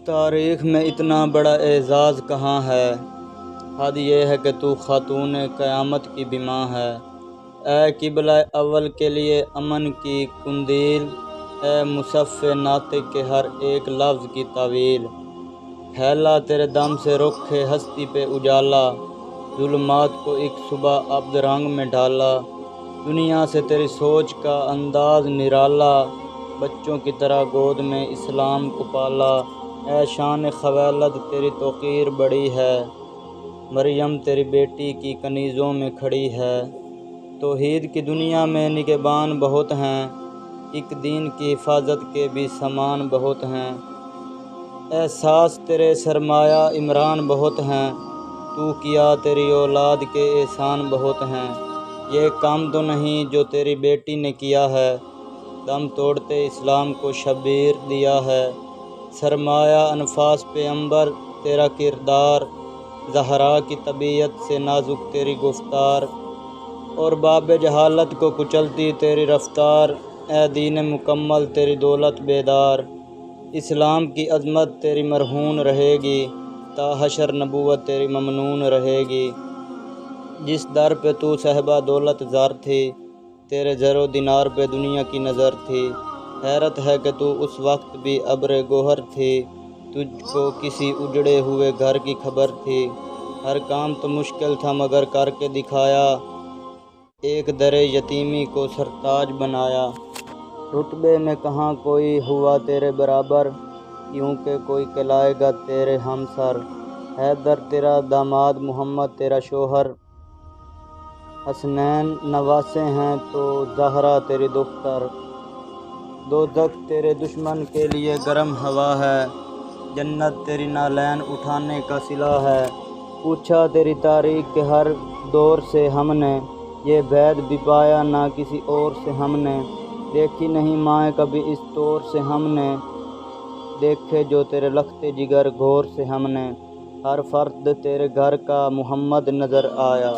تاریخ میں اتنا بڑا اعزاز کہاں ہے، حد یہ ہے کہ تو خاتون قیامت کی بیماں ہے۔ اے قبلہ اول کے لیے امن کی قندیل، اے مصف ناطق کے ہر ایک لفظ کی تعویل۔ پھیلا تیرے دم سے رخ ہستی پہ اجالا، ظلمات کو ایک صبح ابد رنگ میں ڈالا۔ دنیا سے تیری سوچ کا انداز نرالا، بچوں کی طرح گود میں اسلام کو پالا۔ اے شان خویلد تیری توقیر بڑی ہے، مریم تیری بیٹی کی کنیزوں میں کھڑی ہے۔ توحید کی دنیا میں نگہبان بہت ہیں، ایک دین کی حفاظت کے بھی سامان بہت ہیں۔ اے ساس تیرے سرمایہ عمران بہت ہیں، تو کیا تیری اولاد کے احسان بہت ہیں۔ یہ کام تو نہیں جو تیری بیٹی نے کیا ہے، دم توڑتے اسلام کو شبیر دیا ہے۔ سرمایہ انفاس پیغمبر تیرا کردار، زہرا کی طبیعت سے نازک تیری گفتار، اور باب جہالت کو کچلتی تیری رفتار۔ اے دین مکمل تیری دولت بیدار، اسلام کی عظمت تیری مرہون رہے گی، تا حشر نبوت تیری ممنون رہے گی۔ جس در پہ تو صاحبہ دولت زار تھی، تیرے زر و دینار پہ دنیا کی نظر تھی۔ حیرت ہے کہ تو اس وقت بھی ابر گوہر تھی، تجھ کو کسی اجڑے ہوئے گھر کی خبر تھی۔ ہر کام تو مشکل تھا مگر کر کے دکھایا، ایک در یتیمی کو سرتاج بنایا۔ رتبے میں کہاں کوئی ہوا تیرے برابر، کیونکہ کوئی کہلائے گا تیرے ہمسر۔ حیدر تیرا داماد، محمد تیرا شوہر، حسنین نواسے ہیں تو زہرا تیری دختر۔ دوزخ تیرے دشمن کے لیے گرم ہوا ہے، جنت تیری نالین اٹھانے کا صلہ ہے۔ پوچھا تیری تاریخ کے ہر دور سے ہم نے، یہ بھید بھی پایا نہ کسی اور سے ہم نے۔ دیکھی نہیں مائیں کبھی اس طور سے ہم نے، دیکھے جو تیرے لخت جگر گھور سے ہم نے۔ ہر فرد تیرے گھر کا محمد نظر آیا۔